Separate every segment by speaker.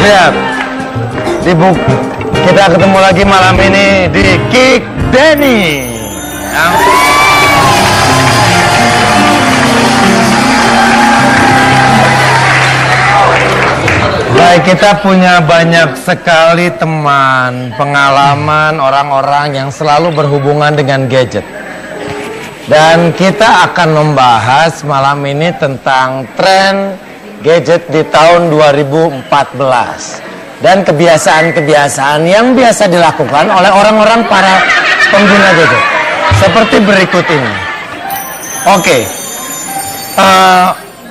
Speaker 1: Lihat, kita ketemu lagi malam ini di Kick Denny. Baik, kita punya banyak sekali teman, pengalaman, orang-orang yang selalu berhubungan dengan gadget. Dan kita akan membahas malam ini tentang tren gadget di tahun 2014 dan kebiasaan-kebiasaan yang biasa dilakukan oleh orang-orang para pengguna gadget seperti berikut ini. Oke,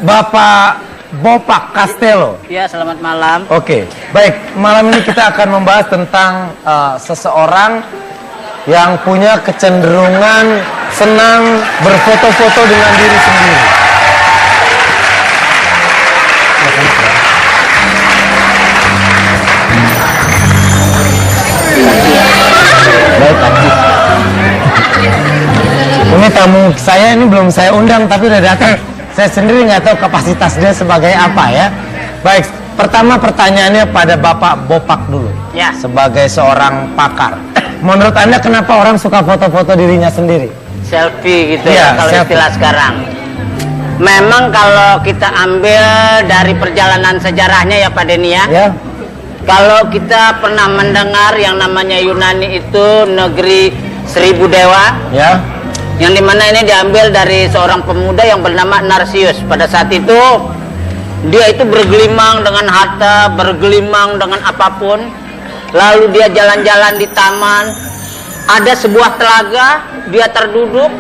Speaker 1: Bapak Bopak Castello.
Speaker 2: Ya, selamat malam.
Speaker 1: Oke, baik, malam ini kita akan membahas tentang seseorang yang punya kecenderungan senang berfoto-foto dengan diri sendiri. Baik, ini tamu saya, ini belum saya undang tapi udah datang. Saya sendiri nggak tahu kapasitas dia sebagai apa ya. Baik, pertama pertanyaannya pada Bapak Bopak dulu.
Speaker 2: Ya.
Speaker 1: Sebagai seorang pakar, menurut Anda kenapa orang suka foto-foto dirinya sendiri?
Speaker 2: Selfie gitu
Speaker 1: Ya,
Speaker 2: ya, kalau
Speaker 1: selfie.
Speaker 2: istilah sekarang. Memang kalau kita ambil dari perjalanan sejarahnya ya Pak Denny ya.
Speaker 1: Ya.
Speaker 2: Kalau kita pernah mendengar yang namanya Yunani itu negeri 1000 dewa.
Speaker 1: Ya.
Speaker 2: Yang dimana ini diambil dari seorang pemuda yang bernama Narsius. Pada saat itu dia itu bergelimang dengan harta, bergelimang dengan apapun. Lalu dia jalan-jalan di taman. Ada sebuah telaga, dia terduduk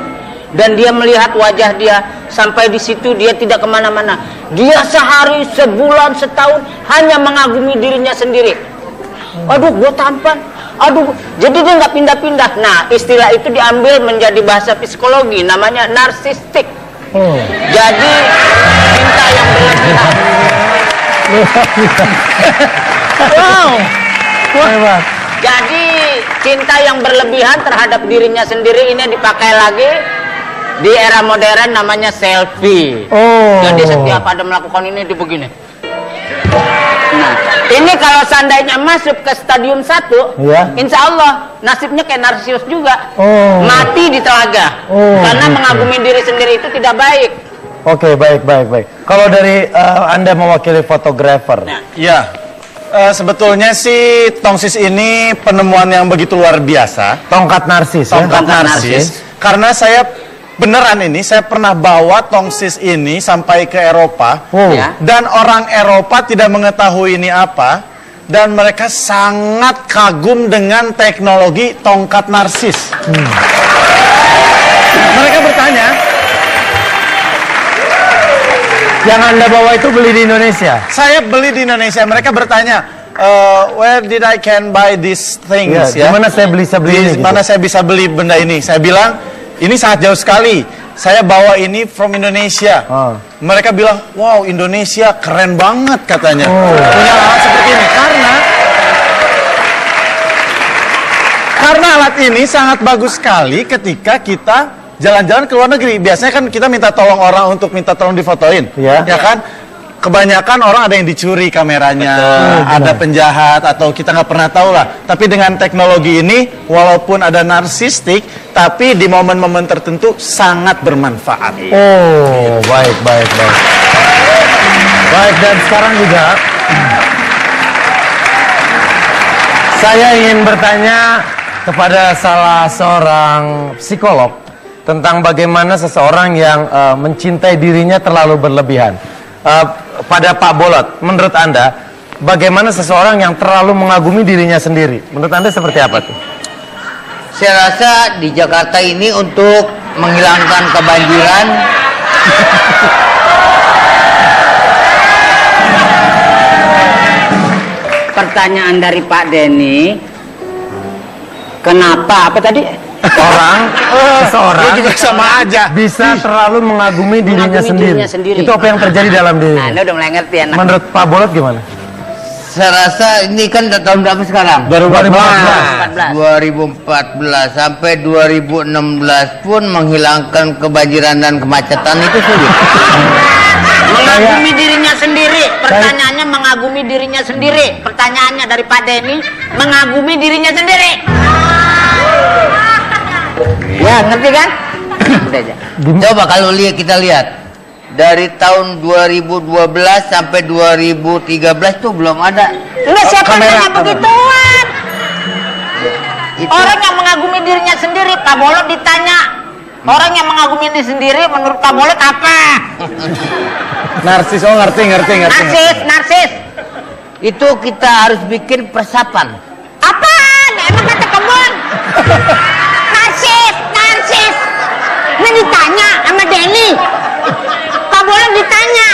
Speaker 2: dan dia melihat wajah dia. Sampai di situ dia tidak kemana-mana. Dia sehari, sebulan, setahun hanya mengagumi dirinya sendiri. Aduh, gue tampan. Aduh, jadi dia nggak pindah-pindah. Nah, istilah itu diambil menjadi bahasa psikologi, namanya narsistik. Jadi cinta yang berlebihan. Wow.
Speaker 1: Hebat.
Speaker 2: Jadi cinta yang berlebihan terhadap dirinya sendiri ini dipakai lagi di era modern namanya selfie. Jadi setiap ada melakukan ini di begini. Nah, ini kalau seandainya masuk ke stadium 1,
Speaker 1: ya.
Speaker 2: insya Allah nasibnya kayak Narsius juga. Mati di telaga. Karena
Speaker 1: gitu.
Speaker 2: mengagumi diri sendiri itu tidak baik.
Speaker 1: Oke, baik. Kalau dari Anda mewakili fotografer.
Speaker 3: Ya, sebetulnya sih tongsis ini penemuan yang begitu luar biasa.
Speaker 1: Tongkat narsis.
Speaker 3: Tongkat
Speaker 1: ya?
Speaker 3: narsis. Karena saya beneran ini, saya pernah bawa tongsis ini sampai ke Eropa.
Speaker 2: Ya.
Speaker 3: Dan orang Eropa tidak mengetahui ini apa. Dan mereka sangat kagum dengan teknologi tongkat narsis. Mereka bertanya,
Speaker 1: Yang Anda bawa itu beli di Indonesia?
Speaker 3: saya beli di Indonesia. Mereka bertanya, where did I can buy these things?
Speaker 1: Ya, di mana saya bisa beli ini?
Speaker 3: Di mana saya bisa beli benda ini? Saya bilang, ini sangat jauh sekali. Saya bawa ini from Indonesia. Mereka bilang, wow, Indonesia keren banget katanya. Punya alat seperti ini. Karena alat ini sangat bagus sekali ketika kita jalan-jalan ke luar negeri. Biasanya kan kita minta tolong orang untuk minta tolong difotoin.
Speaker 1: Ya.
Speaker 3: Ya kan? Kebanyakan orang ada yang dicuri kameranya, ada penjahat, atau kita nggak pernah tahu lah. Tapi dengan teknologi ini, walaupun ada narsistik, tapi di momen-momen tertentu sangat bermanfaat.
Speaker 1: Baik. Baik, dan sekarang juga saya ingin bertanya kepada salah seorang psikolog tentang bagaimana seseorang yang mencintai dirinya terlalu berlebihan. pada Pak Bolot, menurut Anda bagaimana seseorang yang terlalu mengagumi dirinya sendiri? Menurut Anda seperti apa tuh?
Speaker 4: Saya rasa di Jakarta ini untuk menghilangkan kebanjiran
Speaker 2: Pertanyaan dari Pak Denny, kenapa apa tadi?
Speaker 1: Seseorang
Speaker 3: Dia juga sama aja.
Speaker 1: bisa terlalu mengagumi dirinya
Speaker 2: Mengagumi
Speaker 1: sendiri.
Speaker 2: dirinya sendiri.
Speaker 1: Itu apa yang terjadi dalam
Speaker 2: Nah,
Speaker 1: dirinya?
Speaker 2: Anda udah mulai ngerti ya.
Speaker 1: Menurut Pak Bolot gimana?
Speaker 4: saya rasa ini kan udah tahun berapa sekarang?
Speaker 1: 2014.
Speaker 4: 2014 sampai 2016 pun menghilangkan kebanjiran dan kemacetan itu sulit.
Speaker 2: Mengagumi dirinya sendiri. Pertanyaannya mengagumi dirinya sendiri. Pertanyaannya dari Pak Denny, mengagumi dirinya sendiri. Ya, ngerti kan? Udah aja.
Speaker 4: Coba kalau kita lihat dari tahun 2012 sampai 2013 tuh belum ada.
Speaker 2: Enggak, siapa nanya begituan?
Speaker 4: Itu
Speaker 2: Orang yang mengagumi dirinya sendiri, Pak Bolot ditanya. Orang yang mengagumi diri sendiri menurut Pak Bolot apa?
Speaker 3: Narsis, oh ngerti.
Speaker 2: Narsis.
Speaker 4: itu kita harus bikin persapan.
Speaker 2: Apaan? Emang kata kebun? Narsis. Ini ditanya sama Denny. Pak Bolot ditanya.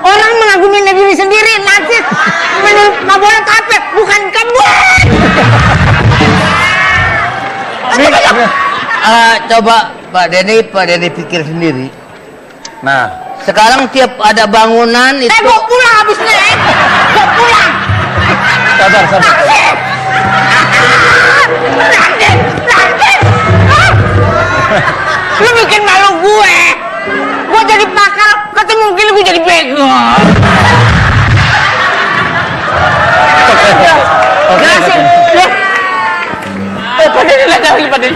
Speaker 2: Orang mengagumi diri sendiri, narsis. Menurut Pak Bolot apa? Bukan kebun.
Speaker 4: Coba Pak Denny pikir sendiri.
Speaker 3: Nah,
Speaker 4: Sekarang tiap ada bangunan itu
Speaker 2: Gua pulang habis nih. Gua pulang.
Speaker 3: sabar.
Speaker 2: Narsis. Lu bikin malu gue. Gue jadi pakar, ketemu gini gue jadi bego. Jelasin. Padahal.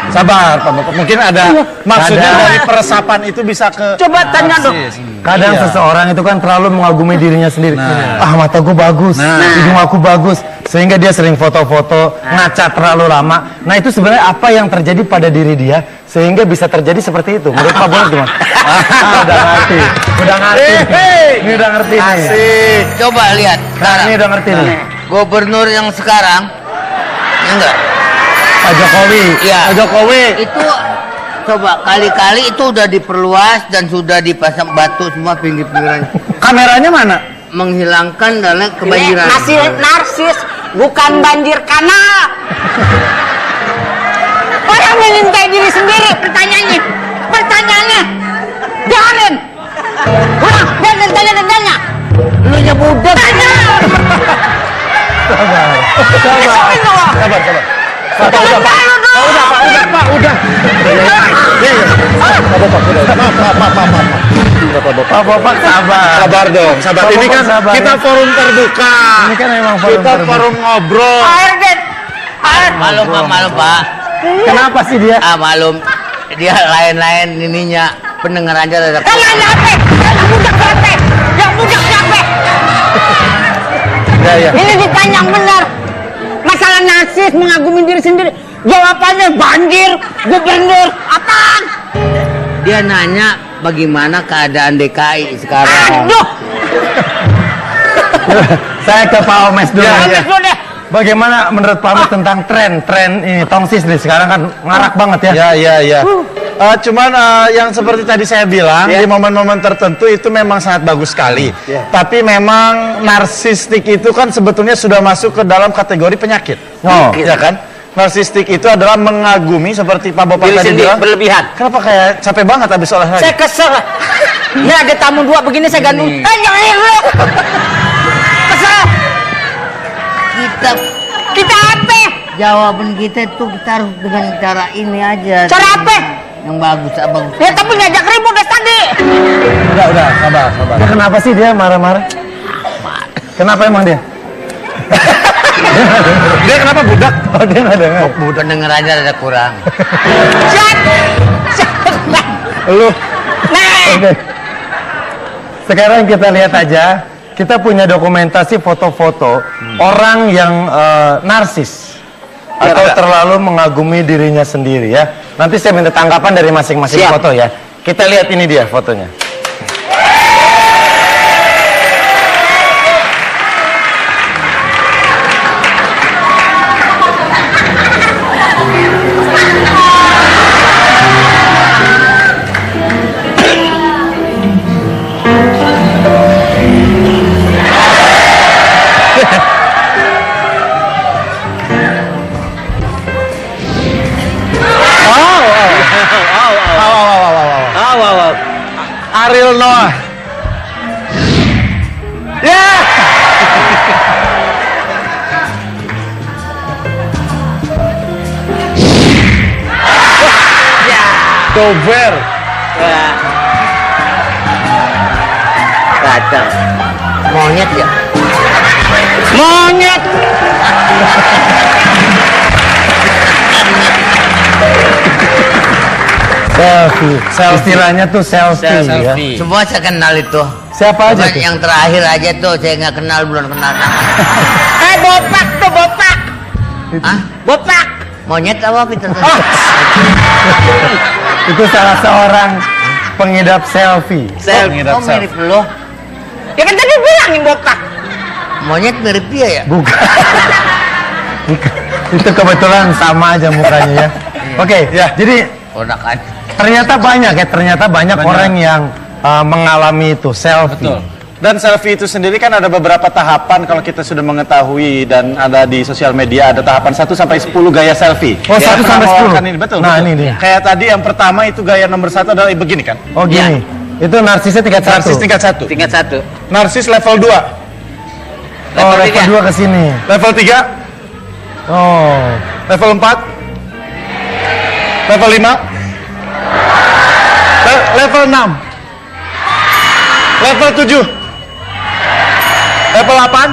Speaker 3: Sabar, Pak Bapak. Mungkin ada maksudnya dari peresapan itu bisa ke
Speaker 2: Coba tanya dong.
Speaker 1: Kadang seseorang itu kan terlalu mengagumi dirinya sendiri. Mata gue bagus, hidung aku bagus, sehingga dia sering foto-foto, ngaca terlalu lama. Nah itu sebenarnya apa yang terjadi pada diri dia sehingga bisa terjadi seperti itu? Menurut Pak Bolot gimana? Udah ngerti. Ini udah ngerti nih.
Speaker 3: Asik.
Speaker 4: coba lihat.
Speaker 1: Nah,
Speaker 4: Sekarang
Speaker 1: ini udah ngerti nih.
Speaker 4: gubernur yang sekarang, ya enggak?
Speaker 1: Pak Jokowi.
Speaker 4: Iya.
Speaker 3: Pak Jokowi.
Speaker 4: Itu coba kali-kali itu udah diperluas dan sudah dipasang batu semua pinggir-pinggirannya.
Speaker 3: Kameranya mana?
Speaker 4: Menghilangkan dan kebanjiran.
Speaker 2: Masih narsis, bukan banjir kanal. Orang mencintai diri sendiri. Pertanyaannya, jangan. Udah, dan tanya.
Speaker 4: Lu nya budak.
Speaker 2: Tanya.
Speaker 1: Sabar.
Speaker 2: Jangan malu dong.
Speaker 3: Udah.
Speaker 1: Bapak sabar.
Speaker 3: Sabar dong, sabar.
Speaker 1: Pak
Speaker 3: Ini
Speaker 1: Bapak
Speaker 3: kan
Speaker 1: sabar,
Speaker 3: kita
Speaker 1: ya.
Speaker 3: forum terbuka.
Speaker 1: Ini kan emang forum
Speaker 3: Kita
Speaker 1: terbuka.
Speaker 3: forum ngobrol.
Speaker 2: Air, Den. Air.
Speaker 4: Malu Pak.
Speaker 1: Kenapa sih dia?
Speaker 4: Malum. Dia lain-lain ininya pendengarannya ada.
Speaker 2: Tanya apa? Yang budak siapa?
Speaker 1: Ya.
Speaker 2: Ini ditanya yang benar. Masalah narsis mengagumi diri sendiri. Jawabannya banjir, gubernur, apaan?
Speaker 4: Dia nanya bagaimana keadaan DKI sekarang.
Speaker 2: Aduh,
Speaker 1: Saya ke Pak Omes dulu.
Speaker 2: habis lu deh.
Speaker 1: Bagaimana menurut Pak Omes tentang tren ini tongsis nih sekarang kan ngarak banget ya?
Speaker 3: Ya. Cuman yang seperti tadi saya bilang di momen-momen tertentu itu memang sangat bagus sekali. Tapi memang narsistik itu kan sebetulnya sudah masuk ke dalam kategori penyakit.
Speaker 1: Oh.
Speaker 3: Ya kan? Narsistik itu adalah mengagumi seperti Pak Bapak
Speaker 2: Diri
Speaker 3: tadi
Speaker 2: sendiri
Speaker 3: bilang.
Speaker 2: berlebihan.
Speaker 3: Kenapa kayak capek banget habis olahraga?
Speaker 2: Saya kesel. Ini ada tamu dua begini saya gantung. Jangan lu. Kesel. Kita apa?
Speaker 4: Jawaban kita tuh kita harus dengan cara ini aja.
Speaker 2: Cara apa?
Speaker 4: Yang bagus, bagus.
Speaker 2: Ya tapi ngajak ribut dari tadi.
Speaker 1: Udah, sabar. Dia kenapa sih dia marah-marah? Kenapa emang dia?
Speaker 3: Dia kenapa budak?
Speaker 1: Oh dia nggak dengar.
Speaker 4: Pendengarannya ada kurang.
Speaker 1: Lu.
Speaker 2: Nah,
Speaker 1: Oke. Sekarang kita lihat aja. Kita punya dokumentasi foto-foto orang yang narsis atau terlalu mengagumi dirinya sendiri ya. Nanti saya minta tanggapan dari masing-masing
Speaker 2: Siap.
Speaker 1: foto ya. Kita lihat ini dia fotonya.
Speaker 3: Dober.
Speaker 2: Ya. Kacau.
Speaker 4: Monyet ya?
Speaker 2: Monyet.
Speaker 1: Selfie. Istilahnya tuh selfie, ya.
Speaker 4: Semua saya kenal itu.
Speaker 1: Siapa aja
Speaker 4: Cuman
Speaker 1: tuh?
Speaker 4: yang terakhir aja tuh saya nggak kenal, belum kenal nama.
Speaker 2: Bopak tuh, bopak.
Speaker 4: Hah?
Speaker 2: Bopak.
Speaker 4: Monyet apa itu?
Speaker 1: Itu salah seorang pengidap selfie.
Speaker 4: Oh mirip lo.
Speaker 2: Ya kan tadi bilangin bopak.
Speaker 4: Monyet mirip dia ya?
Speaker 1: Bukan. Bukan. Itu kebetulan sama aja mukanya ya. Oke, ya. Jadi
Speaker 4: Ponakan.
Speaker 1: ternyata banyak orang yang mengalami itu selfie.
Speaker 3: Betul. Dan selfie itu sendiri kan ada beberapa tahapan kalau kita sudah mengetahui dan ada di sosial media ada tahapan 1 sampai 10 gaya selfie.
Speaker 1: Oh, 1 sampai 10.
Speaker 3: Ini, betul.
Speaker 1: Nah,
Speaker 3: betul.
Speaker 1: ini dia.
Speaker 3: Kayak tadi yang pertama itu gaya nomor 1 adalah begini kan?
Speaker 1: Oh, gini. Itu narsisnya tingkat 1.
Speaker 3: Narsis tingkat 1.
Speaker 2: Tingkat 1.
Speaker 3: Narsis level 2.
Speaker 1: Oh,
Speaker 2: level
Speaker 1: level 2 ke sini.
Speaker 3: Level 3,
Speaker 1: Oh.
Speaker 3: level 4, level 5, level 6, level 7, level 8,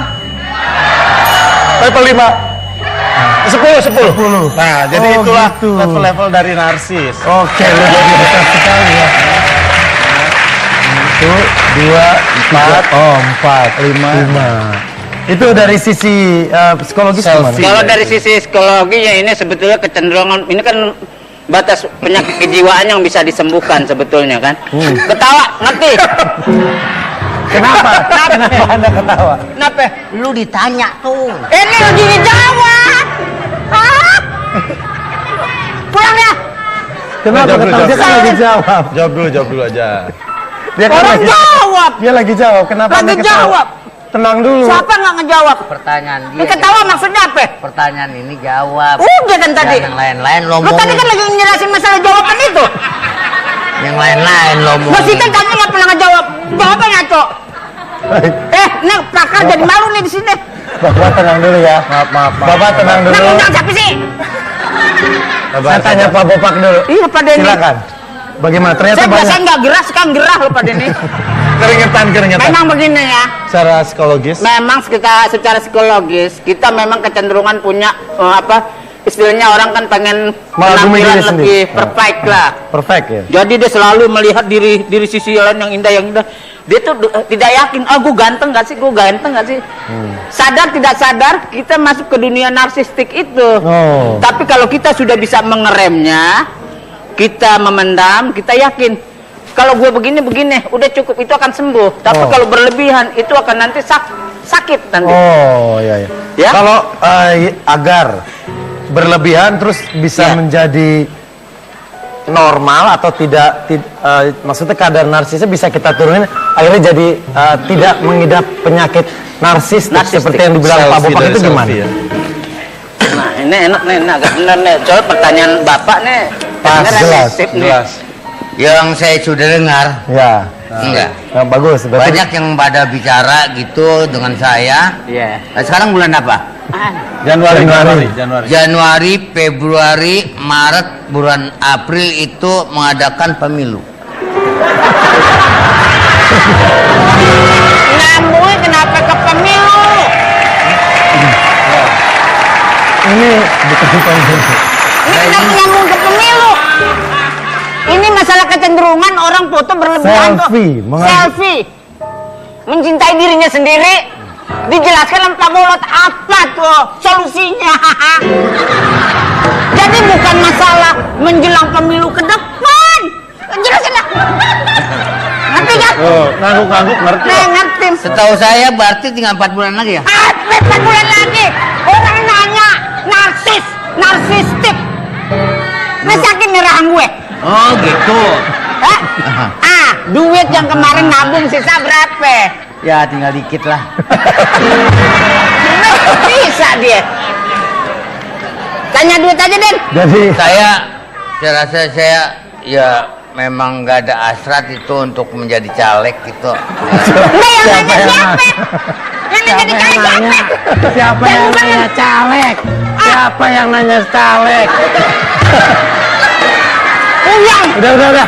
Speaker 3: level 5, 10. Nah, jadi
Speaker 1: Oh,
Speaker 3: itulah
Speaker 1: gitu.
Speaker 3: level-level dari narsis.
Speaker 1: Oke, lu jadi besar sekali ya. 1, 2, 4, 5. Itu dari sisi psikologis gimana?
Speaker 2: Kalau dari sisi psikologi ya ini sebetulnya kecenderungan ini kan batas penyakit kejiwaan yang bisa disembuhkan sebetulnya kan. Ketawa, ngerti?
Speaker 1: Kenapa? Kenapa Anda ketawa?
Speaker 2: Kenapa?
Speaker 4: Lu ditanya tuh.
Speaker 2: Ini lagi dijawab. Hah? Pulang ya.
Speaker 1: Kenapa
Speaker 3: Jawab dulu,
Speaker 1: ketawa? Dia kan lagi jawab.
Speaker 3: Jawab dulu aja.
Speaker 1: Dia kan
Speaker 2: Orang
Speaker 1: lagi
Speaker 2: jawab.
Speaker 1: Dia lagi jawab. Kenapa
Speaker 2: Lagi
Speaker 1: Anda ketawa?
Speaker 2: jawab.
Speaker 1: Tenang dulu.
Speaker 2: Siapa nggak ngejawab?
Speaker 4: Pertanyaan
Speaker 2: Ini
Speaker 4: dia.
Speaker 2: ketawa maksudnya apa?
Speaker 4: Pertanyaan ini jawab.
Speaker 2: Udah kan tadi.
Speaker 4: Yang lain-lain lo
Speaker 2: Lu tadi kan lagi ngejelasin masalah jawaban itu.
Speaker 4: Yang lain-lain lo mau.
Speaker 2: Mas Ikan tanya nggak pernah ngejawab. Jawabannya Cok. Nih Prakar jadi malu nih di sini.
Speaker 1: Bapak tenang dulu ya. Maaf. Bapak tenang
Speaker 2: Nah,
Speaker 1: dulu.
Speaker 2: undang siapa sih?
Speaker 1: Saya tanya Pak Bopak dulu.
Speaker 2: Iya Pak Denny.
Speaker 1: Silakan. Bagaimana? Ternyata
Speaker 2: Saya biasanya
Speaker 1: banyak
Speaker 2: nggak gerah, sekarang gerah loh Pak Denny.
Speaker 3: Keringetan.
Speaker 2: Memang begini ya.
Speaker 1: secara psikologis.
Speaker 2: Memang kita secara psikologis kita memang kecenderungan punya istilahnya orang kan pengen
Speaker 1: Mengagumi
Speaker 2: penampilan
Speaker 1: diri
Speaker 2: lebih
Speaker 1: sendiri.
Speaker 2: perfect lah.
Speaker 1: Perfect ya.
Speaker 2: Jadi dia selalu melihat diri sisi lain yang indah. Dia tuh tidak yakin, gue ganteng gak sih, Sadar tidak sadar kita masuk ke dunia narsistik itu.
Speaker 1: Oh.
Speaker 2: Tapi kalau kita sudah bisa mengeremnya, kita memendam, kita yakin kalau gue begini udah cukup, itu akan sembuh. Tapi
Speaker 1: Oh.
Speaker 2: kalau berlebihan itu akan nanti sakit nanti.
Speaker 1: Oh, iya.
Speaker 2: Ya?
Speaker 1: Kalau agar berlebihan terus bisa
Speaker 2: Ya.
Speaker 1: menjadi normal atau tidak, maksudnya kadar narsisnya bisa kita turunin akhirnya jadi tidak mengidap penyakit narsistik seperti yang dibilang Pak Bopak itu gimana?
Speaker 3: Ya.
Speaker 2: Nah ini enak nih, agak bener nih. Soal pertanyaan Bapak nih.
Speaker 1: Pas,
Speaker 2: beneran
Speaker 1: jelas,
Speaker 2: nih, tip nih.
Speaker 3: Jelas.
Speaker 4: Yang saya sudah dengar,
Speaker 1: Ya.
Speaker 4: enggak.
Speaker 1: Nah, bagus. Berarti
Speaker 4: Banyak yang pada bicara gitu dengan saya.
Speaker 2: Iya.
Speaker 4: Nah, sekarang bulan apa?
Speaker 3: Januari.
Speaker 4: Januari, Februari, Maret, bulan April itu mengadakan pemilu.
Speaker 2: Namun kenapa ke pemilu?
Speaker 1: ini bukan pemilu.
Speaker 2: Ini kenapa nyambung ke pemilu? Ini masalah kecenderungan orang foto berlebihan tuh.
Speaker 1: Selfie,
Speaker 2: Selfie. Mencintai dirinya sendiri. Dijelaskan sama Pak Bolot apa tuh solusinya. Jadi bukan masalah menjelang pemilu ke depan. Jelasin lah. Ngerti kan?
Speaker 3: Oh, ngangguk-ngangguk ngerti.
Speaker 2: Nih ngerti.
Speaker 4: Setahu saya berarti tinggal 4 bulan lagi ya?
Speaker 2: 4 bulan lagi. Orang nanya narsistik. Masakin nih rahang gue.
Speaker 4: Oh gitu.
Speaker 2: Hah? Duit yang kemarin nabung sisa berapa?
Speaker 4: Ya tinggal dikit lah.
Speaker 2: Bisa dia. Tanya duit aja, Den.
Speaker 1: Jadi
Speaker 4: saya rasa saya ya memang nggak ada hasrat itu untuk menjadi caleg gitu.
Speaker 2: Enggak, yang nanya siapa? Yang nanya di caleg siapa?
Speaker 1: siapa yang nanya caleg? Siapa yang nanya caleg? Udah.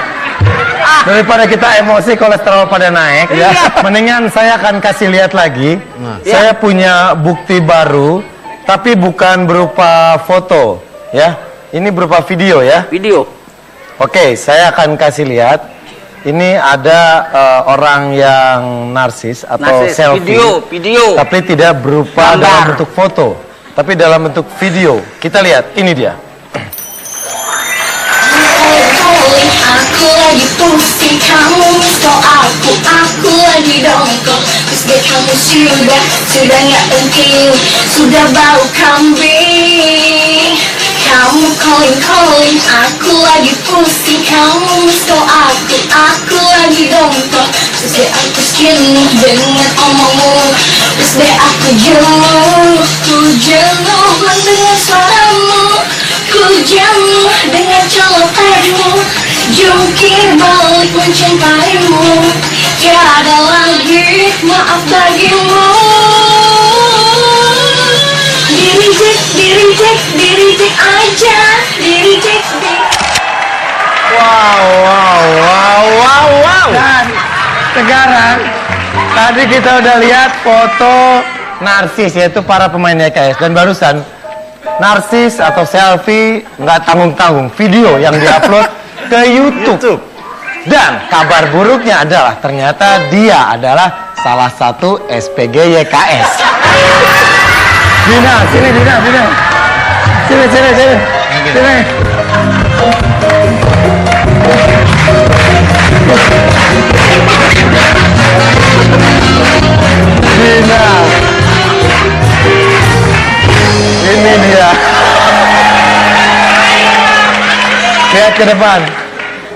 Speaker 1: Daripada kita emosi kolesterol pada naik, ya. Mendingan saya akan kasih lihat lagi. Saya punya bukti baru, tapi bukan berupa foto, ya. Ini berupa video, ya.
Speaker 2: Video.
Speaker 1: Oke, saya akan kasih lihat. Ini ada orang yang narsis atau selfie,
Speaker 2: video.
Speaker 1: tapi tidak berupa
Speaker 2: Gambar.
Speaker 1: dalam bentuk foto, tapi dalam bentuk video. Kita lihat, ini dia.
Speaker 5: Aku lagi pusing, kamu misal aku lagi dongkol. Terus deh kamu sudah nggak penting, sudah bau kambing. Kamu calling, aku lagi pusing, kamu misal aku lagi dongkol. Terus deh aku jenuh dengan omongmu, terus deh aku jenuh mendengar suaramu. Ku jenuh dengan celotehanmu, jungkir balik mencintaimu. Tiada lagi maaf bagimu. Di-reject aja. Di-reject.
Speaker 1: Wow. Dan sekarang tadi kita udah lihat foto narsis, yaitu para pemain YKS, dan barusan narsis atau selfie nggak tanggung-tanggung video yang diupload ke YouTube. Dan kabar buruknya adalah ternyata dia adalah salah satu SPG YKS. Dina, sini Dina. Sini. Dina. Ini dia. Lihat ke depan.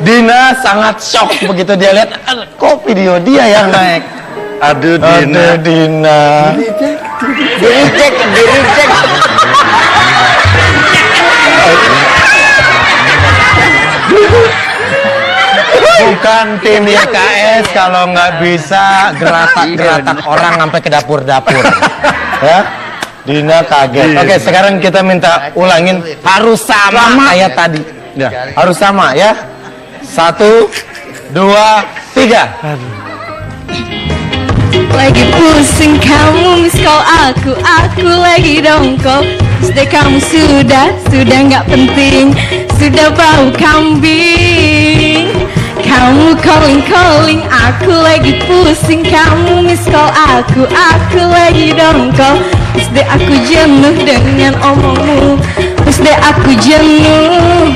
Speaker 1: Dina sangat shock begitu dia lihat, kok video dia yang naik.
Speaker 3: Aduh Dina.
Speaker 2: Di-reject.
Speaker 1: Bukan tim YKS kalau nggak bisa geratak orang sampai ke dapur-dapur. Ya, Dina kaget. Oke, sekarang kita minta ulangin, harus sama kayak tadi. Ya, harus sama ya. 1, 2, 3.
Speaker 5: Lagi pusing kamu miss call aku lagi dongkol. Terus deh kamu sudah nggak penting, sudah bau kambing. Kamu calling, aku lagi pusing. Kamu miss call aku lagi dongkol. Terus deh aku jenuh dengan omongmu. Terus deh aku jenuh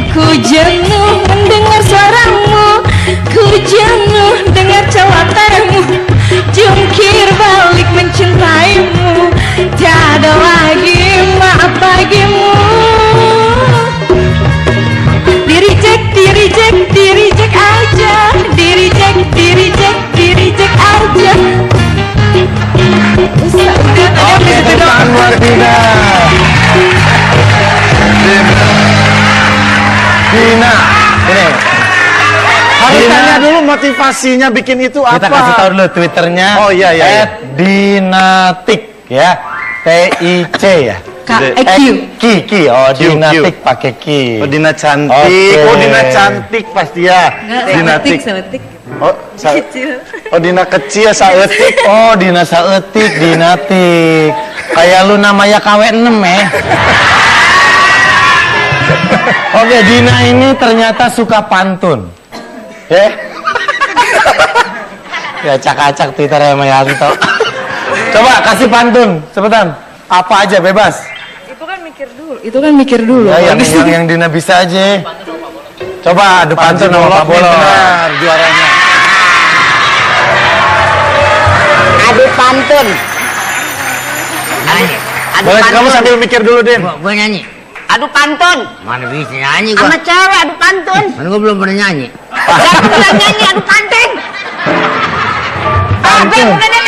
Speaker 5: mendengar suaramu. Ku jenuh dengar celotehanmu, jungkir balik mencintaimu. Tiada lagi maaf bagimu. Di-reject aja. Di-reject aja.
Speaker 1: Oke, tangan buat Dina. Dina, ini.
Speaker 3: Harus
Speaker 1: Dina.
Speaker 3: tanya dulu motivasinya bikin itu apa?
Speaker 1: Kita kasih tahu dulu Twitternya.
Speaker 3: Oh, iya.
Speaker 1: @dinatik ya. TIC ya.
Speaker 5: Q.
Speaker 1: Ki. Oh, Dinatik pakai Ki.
Speaker 3: Oh Dina cantik.
Speaker 1: Oke.
Speaker 3: Oh Dina cantik pasti ya. Dinatik. Oh Dina kecil saeutik.
Speaker 1: Oh, Dina saeutik, Dinatik. Kayak lu namanya KW6 ya. Oke, Dina ini ternyata suka pantun. Ya. Ya acak-acak Twitter sama Yanto. Coba kasih pantun, cepetan. Apa aja bebas.
Speaker 5: Itu kan mikir dulu.
Speaker 1: Ya, yang Dina bisa aja. Coba adu pantun sama Pak Bolo.
Speaker 3: Benar juaranya.
Speaker 2: Adu pantun.
Speaker 3: Boleh kamu sambil mikir dulu, Den.
Speaker 4: Gua nyanyi.
Speaker 2: Adu pantun.
Speaker 4: Mana bisa nyanyi gua?
Speaker 2: Sama cewek adu pantun.
Speaker 4: Kan gua belum pernah nyanyi.
Speaker 2: Siapa bilang nyanyi adu pantun?
Speaker 1: Pantun.
Speaker 2: Udah deh.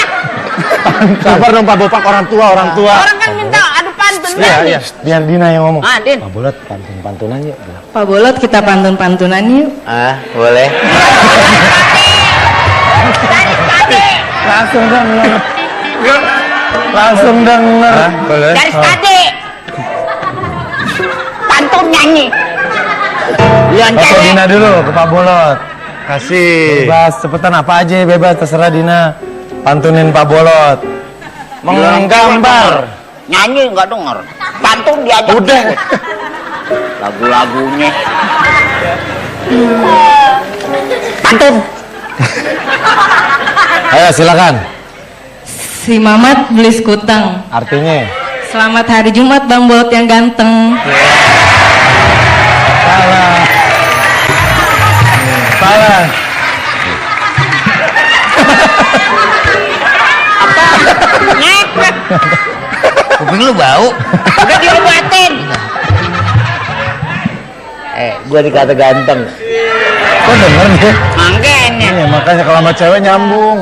Speaker 3: Sabar dong Pak Bopak, orang tua.
Speaker 2: Orang kan minta adu pantun.
Speaker 1: Iya. Biar Dina yang ngomong.
Speaker 2: Ah, Din.
Speaker 1: Pak Bolot pantun-pantunan yuk.
Speaker 5: Pak Bolot, kita pantun-pantunan yuk.
Speaker 4: Boleh.
Speaker 1: Langsung denger. Boleh.
Speaker 2: Dari tadi. Pantun nyanyi. Yang
Speaker 1: Foto
Speaker 2: cewek.
Speaker 1: Dina dulu ke Pak Bolot.
Speaker 3: Kasih.
Speaker 1: Bebas, cepetan apa aja bebas, terserah Dina. Pantunin Pak Bolot. Menggambar.
Speaker 2: Nyanyi nggak denger. Pantun diajak.
Speaker 1: Udah.
Speaker 2: ikut. Lagu-lagunya. Pantun.
Speaker 1: Ayo silakan.
Speaker 6: Si Mamat beli skuteng.
Speaker 1: Artinya
Speaker 6: Selamat hari Jumat Bang Bolot yang ganteng.
Speaker 1: salah. Salah.
Speaker 2: Ngepet.
Speaker 4: Kuping lu bau.
Speaker 2: Udah diobatin.
Speaker 4: Gua dikata ganteng.
Speaker 1: Kok denger nih?
Speaker 2: Makanya.
Speaker 1: Iya, makanya kalau sama cewek nyambung.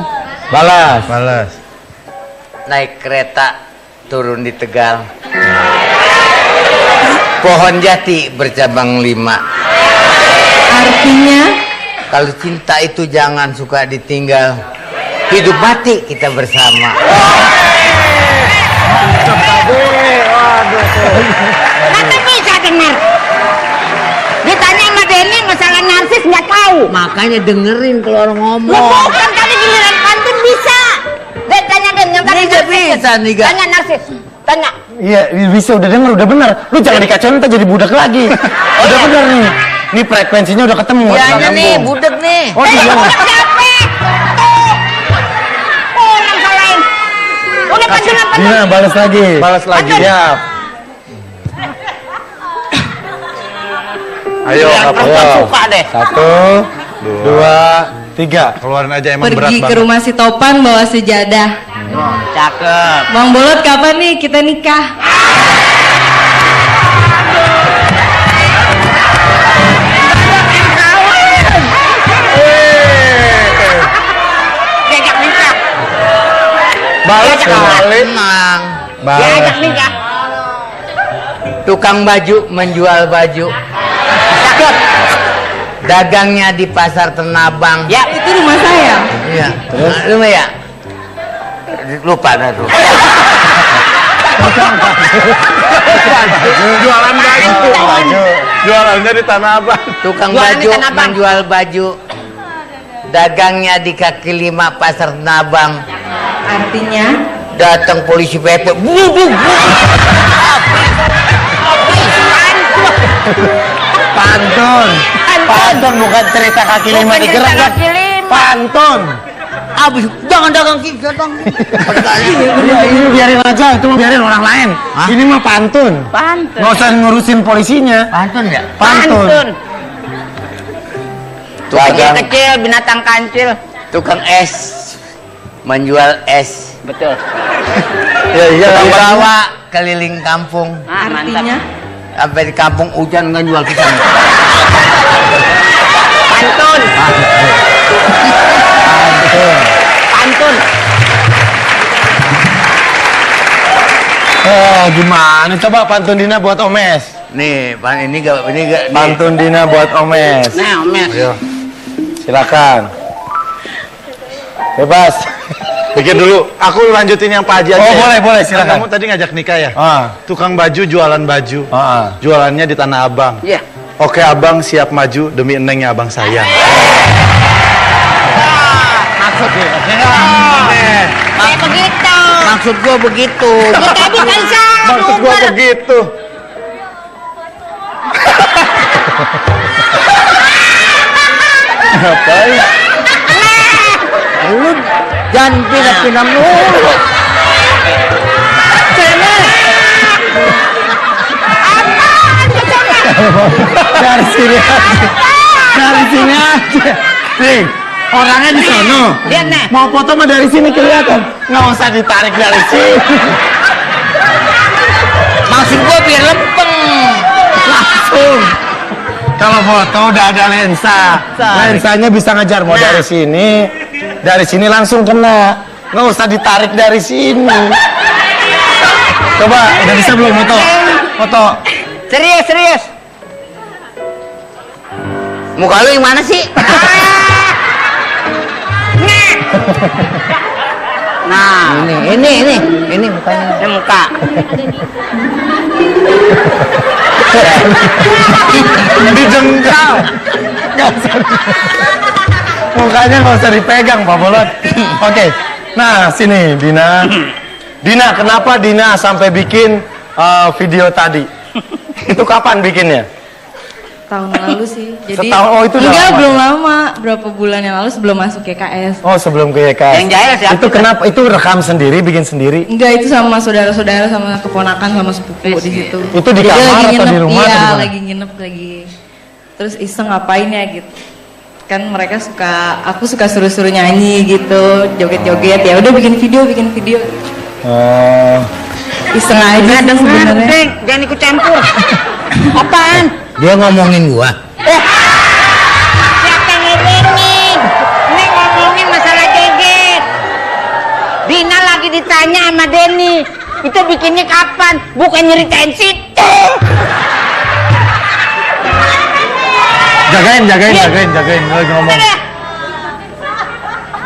Speaker 1: Balas.
Speaker 3: Balas.
Speaker 4: Naik kereta turun di Tegal. Pohon jati bercabang 5.
Speaker 6: Artinya
Speaker 4: Kalau cinta itu jangan suka ditinggal. Hidup mati kita bersama.
Speaker 2: Masa bisa denger? Ditanya sama Denny masalah narsis nggak tahu.
Speaker 4: Makanya dengerin kalau orang
Speaker 2: Lu
Speaker 4: ngomong.
Speaker 2: bukan tadi giliran pantun bisa. Dan tanya Den yang tadi
Speaker 4: Ini nggak
Speaker 2: narsis.
Speaker 4: bisa nih, Ga.
Speaker 2: Tanya narsis. Tanya.
Speaker 1: Iya, bisa udah denger, udah bener. Lu jangan dikacauin ntar jadi budak lagi. Udah bener nih. Ini frekuensinya udah ketemu.
Speaker 4: Iya
Speaker 1: udah
Speaker 4: nih,
Speaker 1: nyambung.
Speaker 4: budek nih.
Speaker 1: Oh, iya.
Speaker 2: Udah capek. Tuh. Orang salahin. Udah pantunan
Speaker 1: Dina, balas lagi.
Speaker 3: Balas lagi.
Speaker 1: Siap.
Speaker 3: Ayo,
Speaker 2: Yang
Speaker 3: apa?
Speaker 2: perempuan suka deh.
Speaker 1: 1, 2, 3.
Speaker 3: Keluarin aja emang berat
Speaker 6: pergi ke
Speaker 3: banget.
Speaker 6: rumah si Topan bawa sejadah.
Speaker 2: Cakep.
Speaker 6: Bang Bolot kapan nih kita nikah?
Speaker 2: Diajak nikah.
Speaker 1: Balas
Speaker 2: Diajak
Speaker 1: kembali.
Speaker 4: Tenang.
Speaker 2: Diajak
Speaker 1: Balas.
Speaker 2: nikah.
Speaker 4: Tukang baju menjual baju.
Speaker 2: Cakep.
Speaker 4: Dagangnya di pasar Tenabang.
Speaker 2: Ya.
Speaker 6: Itu rumah saya.
Speaker 4: Iya. Terus lu mah ya? Lupa dah tuh.
Speaker 3: Jualan baju. Jualannya di Tanah Abang.
Speaker 4: Tukang
Speaker 2: Jualan di
Speaker 4: baju
Speaker 2: Tanah Abang.
Speaker 4: menjual baju. Dagangnya di kaki 5 pasar Tenabang.
Speaker 6: Artinya
Speaker 4: Datang polisi PP.
Speaker 1: Pantun. Pantun bukan cerita kaki lima
Speaker 2: Bukan cerita
Speaker 1: digerak.
Speaker 2: kaki lima.
Speaker 1: Pantun.
Speaker 4: Abis jangan dagang kita dong.
Speaker 1: Iya, ini biarin aja, itu mah biarin orang lain.
Speaker 4: Hah?
Speaker 1: Ini mah pantun.
Speaker 2: Pantun.
Speaker 1: Nggak usah ngurusin polisinya.
Speaker 4: Pantun ya?
Speaker 1: Pantun.
Speaker 4: Tukang,
Speaker 2: Kecil binatang kancil.
Speaker 4: tukang es menjual es.
Speaker 2: Betul.
Speaker 1: Ya, iya,
Speaker 4: Bawa keliling kampung.
Speaker 2: Ah, mantap.
Speaker 6: artinya
Speaker 4: Sampai di kampung hujan nggak jual pisang.
Speaker 2: Pantun. Pantun.
Speaker 1: Oh, gimana? Coba pantun Dina buat Omes.
Speaker 4: Nih, ini gak nih.
Speaker 1: Pantun Dina buat Omes.
Speaker 2: Nah, Omes.
Speaker 1: Silakan. Bebas.
Speaker 3: Pikir dulu, aku lanjutin yang Pak Haji aja.
Speaker 1: Oh,
Speaker 3: ya.
Speaker 1: boleh,
Speaker 3: Kan
Speaker 1: silakan.
Speaker 3: kamu tadi ngajak nikah ya?
Speaker 1: Ah.
Speaker 3: Tukang baju jualan baju.
Speaker 1: Ah.
Speaker 3: Jualannya di Tanah Abang.
Speaker 2: Iya.
Speaker 3: Oke, Abang siap maju demi enengnya Abang sayang.
Speaker 4: Maksudnya,
Speaker 2: Kayak begitu.
Speaker 4: maksud gua begitu.
Speaker 2: Tadi kan salah.
Speaker 3: Maksud gua begitu.
Speaker 1: Ngapain?
Speaker 4: Lu jangan pindah-pindah mulu.
Speaker 1: Dari sini aja. Dari sini aja. Nih, orangnya di sono.
Speaker 2: Lihat nih.
Speaker 1: Mau foto mah dari sini kelihatan. Nggak usah ditarik dari sini.
Speaker 4: Maksud gua biar lempeng.
Speaker 1: Langsung. Kalau foto udah ada lensa. Lensanya bisa ngejar mau dari sini. Dari sini langsung kena. Nggak usah ditarik dari sini. Coba, udah bisa belum foto? Foto.
Speaker 2: Serius, serius.
Speaker 4: Muka lu yang mana sih?
Speaker 2: Nah,
Speaker 4: Ini mukanya.
Speaker 2: ini muka.
Speaker 3: Dijengkal.
Speaker 1: Mukanya nggak usah dipegang, Pak Bolot. Oke, nah sini Dina. Dina, kenapa Dina sampai bikin video tadi? Itu kapan bikinnya?
Speaker 6: Tahun lalu sih. Jadi
Speaker 1: Setahun, oh, itu udah
Speaker 6: enggak,
Speaker 1: lama.
Speaker 6: belum lama. Berapa bulan yang lalu sebelum masuk YKS.
Speaker 1: Oh, sebelum ke YKS.
Speaker 2: Yang jahil siapa?
Speaker 1: Itu kenapa? Itu rekam sendiri, bikin sendiri?
Speaker 6: Enggak, itu sama saudara-saudara, sama keponakan, sama sepupu di situ.
Speaker 1: Itu di
Speaker 6: Jadi
Speaker 1: kamar
Speaker 6: lagi
Speaker 1: atau di
Speaker 6: nginep,
Speaker 1: rumah
Speaker 6: Iya,
Speaker 1: atau di mana?
Speaker 6: lagi nginep lagi. Terus iseng ngapain ya gitu. Kan mereka aku suka suruh-suruh nyanyi gitu, joget-joget. Ya udah bikin video.
Speaker 1: Oh.
Speaker 6: Iseng aja
Speaker 2: Nggak dengar,
Speaker 6: sebenarnya.
Speaker 2: Deng. Jangan ikut campur. Apaan?
Speaker 4: Dia ngomongin gua.
Speaker 2: Siapa yang ngomongin? Ini ngomongin masalah joget. Dina lagi ditanya sama Denny. Itu bikinnya kapan? Bukan nyeritain situ.
Speaker 1: Jagain lagi ngomong.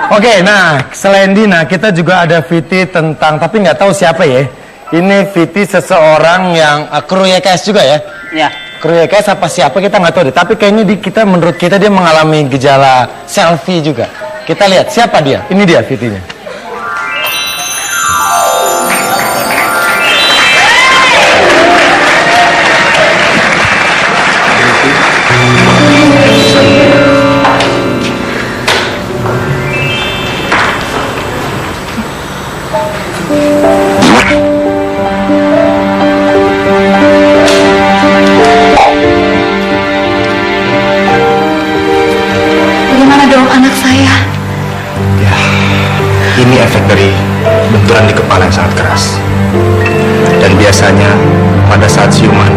Speaker 1: Oke, nah selain Dina kita juga ada VT tentang, tapi nggak tahu siapa ya. Ini VT seseorang yang kru YKS juga ya.
Speaker 2: Ya.
Speaker 1: Kru YKS apa siapa kita nggak tahu deh. Tapi kayaknya menurut kita dia mengalami gejala selfie juga. Kita lihat siapa dia. Ini dia VT-nya.
Speaker 5: Bagaimana dong anak saya?
Speaker 7: Ini efek dari benturan di kepala yang sangat keras. Dan biasanya pada saat siuman,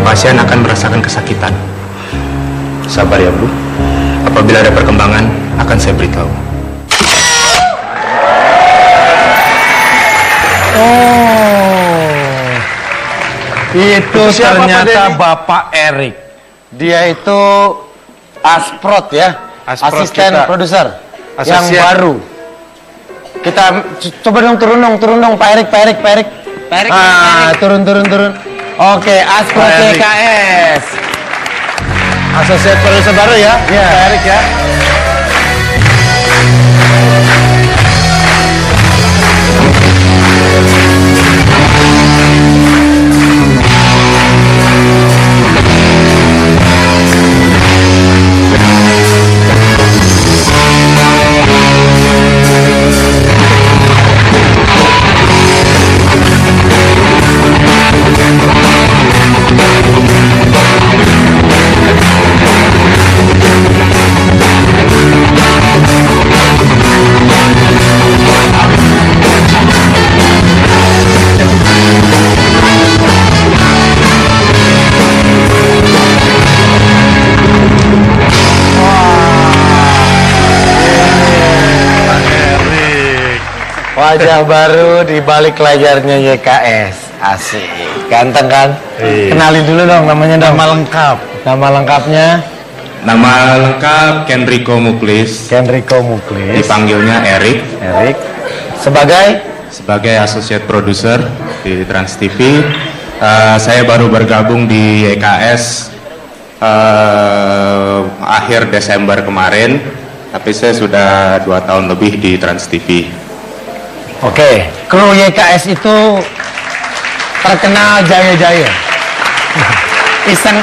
Speaker 7: pasien akan merasakan kesakitan. Sabar ya Bu, apabila ada perkembangan akan saya beritahu.
Speaker 1: Oh, itu
Speaker 3: siapa, Pak
Speaker 1: ternyata
Speaker 3: Denny?
Speaker 1: Bapak Erik. Dia itu Asprot ya,
Speaker 3: Asprot
Speaker 1: asisten
Speaker 3: kita.
Speaker 1: produser yang
Speaker 3: Asosiat.
Speaker 1: baru. Kita coba dong turun dong Pak Erik. Turun. Oke, Asprot
Speaker 3: Pak Erik.
Speaker 1: YKS.
Speaker 3: Asosiat produser baru ya,
Speaker 1: Iya.
Speaker 3: Pak Erik ya.
Speaker 1: Wajah baru di balik layarnya YKS. Asik. Ganteng kan?
Speaker 3: Iya.
Speaker 1: Kenalin dulu dong namanya dong.
Speaker 3: Nama lengkap.
Speaker 1: Nama lengkapnya
Speaker 7: Nama lengkap Kenrico Muklis,
Speaker 1: Kenrico Muklis.
Speaker 7: dipanggilnya Erik,
Speaker 1: Erik. Sebagai
Speaker 7: sebagai associate producer di Trans TV. Saya baru bergabung di YKS akhir Desember kemarin, tapi saya sudah 2 tahun lebih di Trans TV.
Speaker 1: Oke, kru YKS itu terkenal jaya-jaya. Iseng.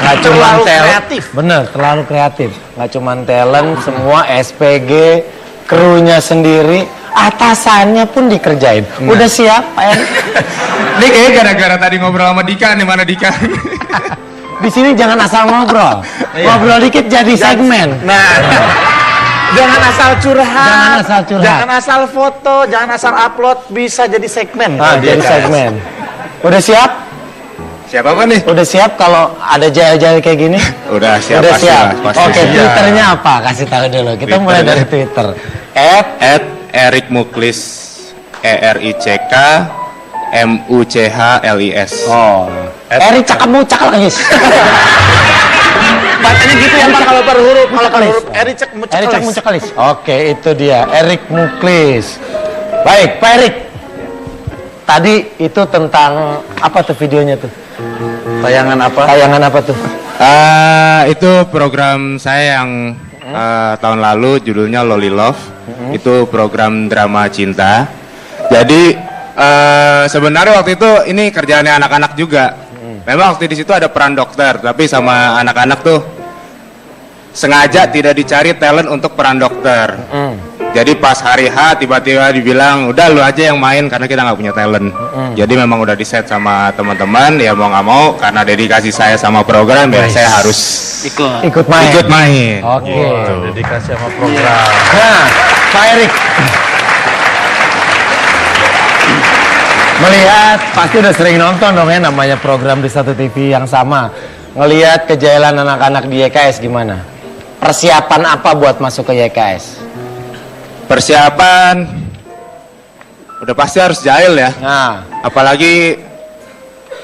Speaker 1: Nggak cuma
Speaker 3: Terlalu
Speaker 1: talent.
Speaker 3: kreatif.
Speaker 1: Bener, terlalu kreatif. Nggak cuma talent, semua SPG, krunya sendiri, atasannya pun dikerjain. Udah siap, Pak Erik?
Speaker 7: Ini kayaknya gara-gara tadi ngobrol sama Dika nih, mana Dika?
Speaker 1: Di sini jangan asal ngobrol. Ngobrol dikit jadi segmen.
Speaker 3: Nah, jangan asal curhat.
Speaker 1: Jangan asal curhat.
Speaker 3: Jangan asal foto, jangan asal upload, bisa jadi segmen.
Speaker 1: Ah,
Speaker 3: Kalau
Speaker 1: jadi
Speaker 3: dia,
Speaker 1: segmen. Udah siap?
Speaker 7: Siapa apa nih?
Speaker 1: Udah siap kalau ada jaya-jaya kayak gini?
Speaker 7: Udah siap,
Speaker 1: Udah
Speaker 7: pasti
Speaker 1: siap.
Speaker 7: lah, pasti
Speaker 1: Oke,
Speaker 7: siap.
Speaker 1: Twitternya apa? Kasih tahu dulu. Kita mulai dari Twitter.
Speaker 7: Erik Muklis, ERICK MUCHLIS.
Speaker 1: Oh. Erik cakepmu cakep,
Speaker 3: Bacanya gitu ya Pak, kalau per huruf. Kalau per
Speaker 1: Cekalis.
Speaker 3: huruf, Erik cek
Speaker 1: Erik
Speaker 3: mucekalis.
Speaker 1: cakepmu cakalis. Oke, itu dia. Erik Muklis. Baik, Pak Erik. Tadi itu tentang apa tuh videonya tuh?
Speaker 3: Tayangan apa?
Speaker 1: Tayangan apa tuh?
Speaker 7: Itu program saya yang tahun lalu judulnya Loli Love. Itu program drama cinta. Jadi sebenarnya waktu itu ini kerjaannya anak-anak juga. Memang waktu di situ ada peran dokter, tapi sama anak-anak tuh sengaja tidak dicari talent untuk peran dokter. Jadi pas hari H tiba-tiba dibilang udah lu aja yang main karena kita nggak punya talent. Jadi memang udah di set sama teman-teman, ya mau nggak mau karena dedikasi saya sama program ya saya harus
Speaker 1: Ikut main.
Speaker 7: ikut main.
Speaker 1: Oke.
Speaker 3: Dedikasi sama program.
Speaker 1: Nah, Pak Erik. Melihat, pasti udah sering nonton dong ya namanya program di satu TV yang sama. Ngelihat kejailan anak-anak di YKS gimana? Persiapan apa buat masuk ke YKS?
Speaker 7: Persiapan udah pasti harus jahil ya.
Speaker 1: Nah,
Speaker 7: Apalagi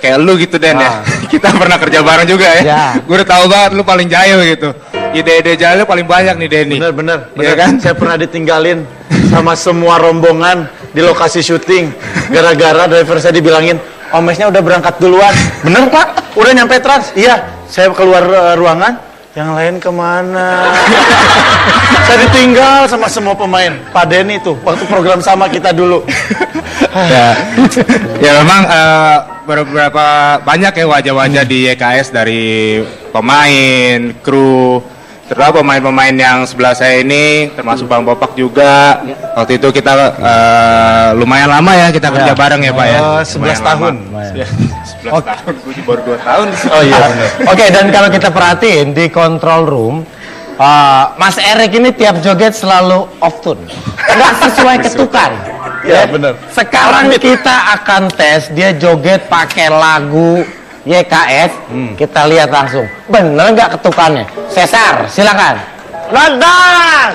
Speaker 7: kayak lu gitu Den ya. Kita pernah kerja bareng juga ya.
Speaker 1: Ya.
Speaker 7: Gue udah tahu banget lu paling jahil gitu. Ide-ide jahil paling banyak nih Denny.
Speaker 3: Bener
Speaker 7: Iya kan?
Speaker 3: Saya pernah ditinggalin sama semua rombongan di lokasi syuting. Gara-gara driver saya dibilangin, Omesnya udah berangkat duluan. Bener Pak? Udah nyampe Trans? Iya. Saya keluar ruangan. Yang lain kemana? Saya ditinggal sama semua pemain. Pak Denny tuh, waktu program sama kita dulu.
Speaker 7: Ya memang beberapa banyak ya wajah-wajah di YKS dari pemain, kru, terutama pemain-pemain yang sebelah saya ini, termasuk Bang Bopak juga. Waktu itu kita lumayan lama ya kita kerja bareng ya Pak ya.
Speaker 3: 11 tahun.
Speaker 7: 11 tahun, gue baru 2 tahun.
Speaker 3: Oh iya bener.
Speaker 1: oke, dan kalau kita perhatiin di control room, Mas Erik ini tiap joget selalu off tune, nggak sesuai ketukan.
Speaker 3: Iya bener.
Speaker 1: Sekarang kita akan tes dia joget pakai lagu YKS. Kita lihat langsung, bener nggak ketukannya? Cesar, silakan. Nonton.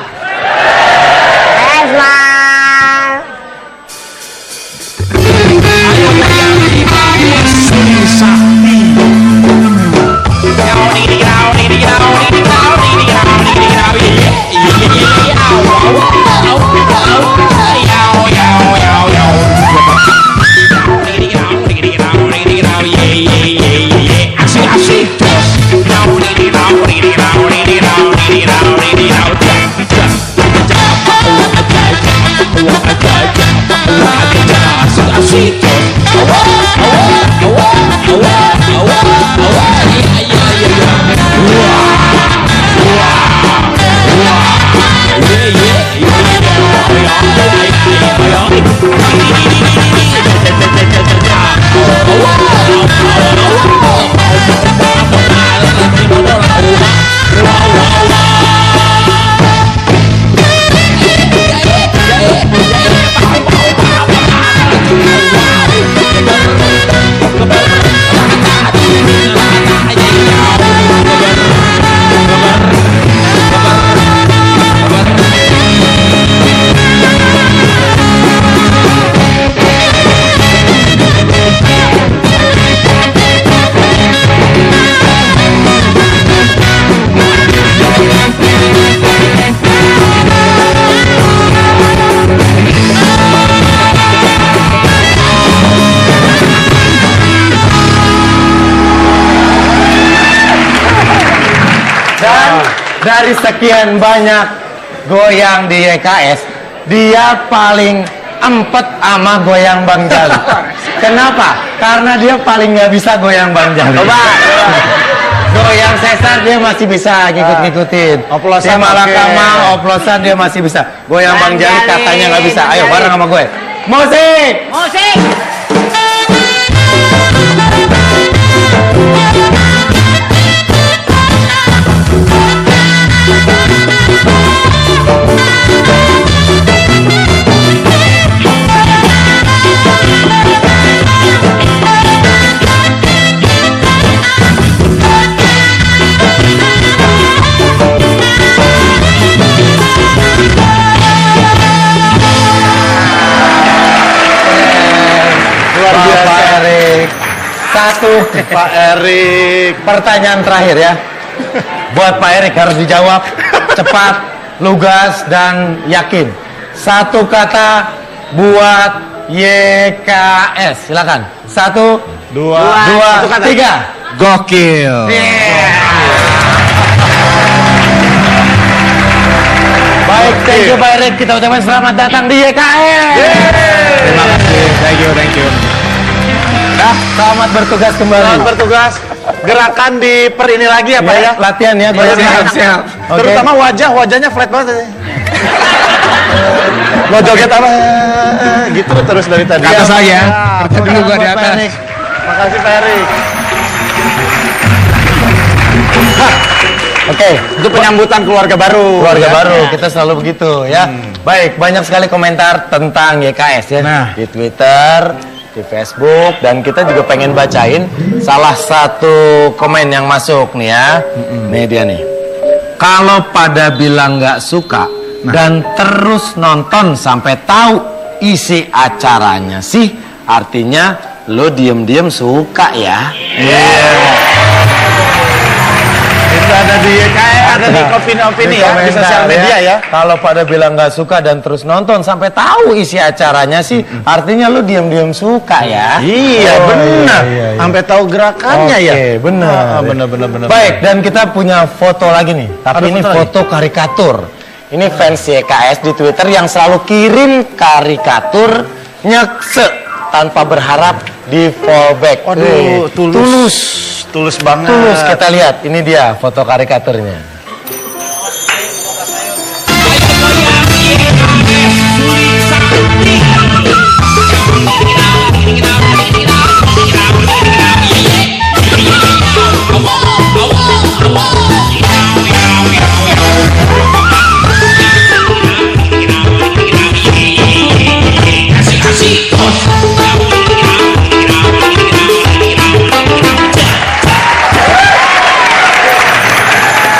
Speaker 1: Dari sekian banyak goyang di YKS, dia paling empet sama goyang Bang Jali. Kenapa? Karena dia paling nggak bisa goyang Bang Jali. Coba. Goyang Cesar dia masih bisa ngikut-ngikutin.
Speaker 3: Oplosan
Speaker 1: Dia Malakama,
Speaker 3: oke.
Speaker 1: oplosan dia masih bisa. Goyang Bang Jali katanya nggak bisa. Ayo bareng sama gue. Musik!
Speaker 2: Musik.
Speaker 3: Luar biasa.
Speaker 1: Pak Erik. Satu
Speaker 3: Pak Erik.
Speaker 1: pertanyaan terakhir ya. Buat Pak Erik harus dijawab cepat, lugas dan yakin. Satu kata buat YKS. Silakan. 1, 2,
Speaker 3: Satu kata.
Speaker 1: 3.
Speaker 3: Gokil.
Speaker 1: Baik, thank you Pak Erik. Kita ucapkan selamat datang di YKS.
Speaker 3: Terima kasih. Thank you.
Speaker 1: Nah, selamat bertugas kembali.
Speaker 3: Selamat bertugas. Gerakan di per ini lagi ya Pak ya.
Speaker 1: Latihan ya.
Speaker 3: Siap.
Speaker 1: Oke.
Speaker 3: Terutama wajahnya flat banget. Mau joget apa? Gitu terus dari tadi.
Speaker 1: Di atas lagi ya.
Speaker 3: Kerja dulu gua di atas. Makasih Pak Erik.
Speaker 1: Oke.
Speaker 3: Itu penyambutan keluarga baru.
Speaker 1: Keluarga
Speaker 3: ya.
Speaker 1: baru, kita selalu begitu ya. Baik, banyak sekali komentar tentang YKS ya.
Speaker 3: Nah.
Speaker 1: Di Twitter, di Facebook, dan kita juga pengen bacain salah satu komen yang masuk nih ya. Nih dia nih. Kalau pada bilang nggak suka dan terus nonton sampai tahu isi acaranya sih, artinya lo diem-diem suka ya.
Speaker 3: Itu ada di ada di opini ya di sosial media ya.
Speaker 1: Kalau pada bilang nggak suka dan terus nonton sampai tahu isi acaranya sih, artinya lu diam-diam suka ya.
Speaker 3: Iya benar.
Speaker 1: iya.
Speaker 3: Sampai tahu gerakannya ya.
Speaker 1: Oke, benar.
Speaker 3: Benar.
Speaker 1: Baik, dan kita punya foto lagi nih. Tapi
Speaker 3: Ada
Speaker 1: ini
Speaker 3: foto lagi?
Speaker 1: foto karikatur. Ini fans YKS di Twitter yang selalu kirim karikatur nyekse tanpa berharap di fallback.
Speaker 3: Waduh, tulus. Tulus banget.
Speaker 1: Tulus, kita lihat. Ini dia foto karikaturnya.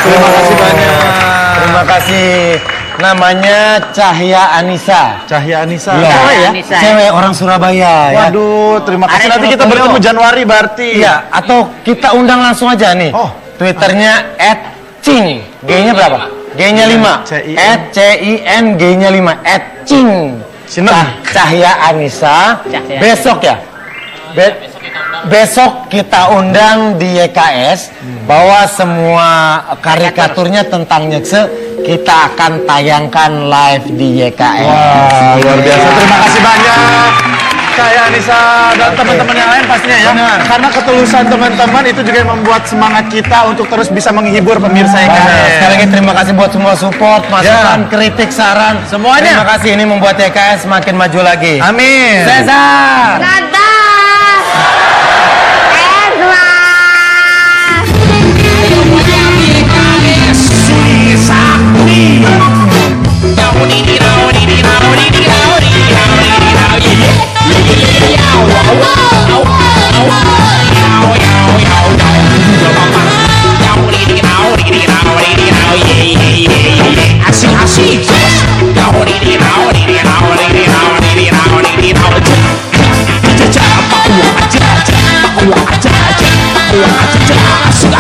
Speaker 1: Terima kasih banyak. Terima kasih. Namanya Cahya Anissa.
Speaker 3: Cahya Anissa.
Speaker 1: Iya.
Speaker 3: Cewek ya?
Speaker 2: Anissa.
Speaker 1: Cewek orang Surabaya ya.
Speaker 3: Waduh, terima kasih.
Speaker 2: Ada
Speaker 3: Nanti kita
Speaker 2: Surabaya.
Speaker 3: bertemu Januari berarti.
Speaker 1: Iya, atau kita undang langsung aja nih.
Speaker 3: Oh.
Speaker 1: Twitternya @cing. G-nya berapa? G-nya 5.
Speaker 3: C-I-N.
Speaker 1: @cin G-nya 5. @cing.
Speaker 3: Seneng.
Speaker 1: Cahya Anissa.
Speaker 2: Cahya.
Speaker 1: Besok ya. Besok kita undang di YKS bahwa semua karikaturnya tentang nyekse kita akan tayangkan live di YKS.
Speaker 3: Wah, luar biasa. Terima kasih banyak. Saya Anissa dan teman-teman yang lain pastinya ya.
Speaker 1: Benar.
Speaker 3: Karena ketulusan teman-teman itu juga yang membuat semangat kita untuk terus bisa menghibur pemirsa yang
Speaker 1: Benar.
Speaker 3: ada.
Speaker 1: Sekali lagi terima kasih buat semua support, masukan, kritik, saran,
Speaker 3: Semuanya.
Speaker 1: Terima kasih, ini membuat YKS semakin maju lagi.
Speaker 3: Amin.
Speaker 1: Cesar.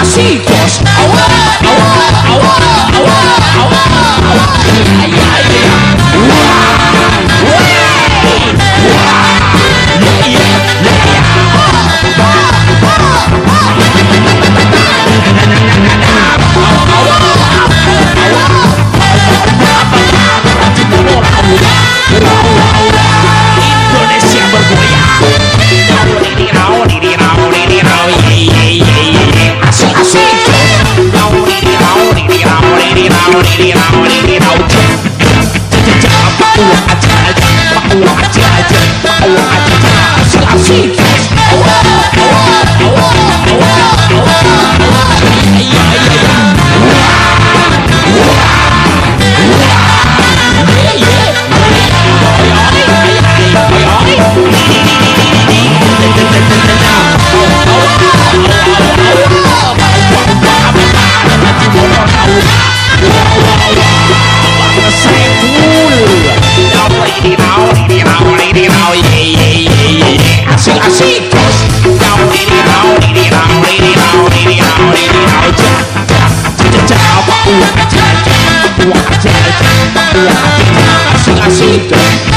Speaker 8: Asik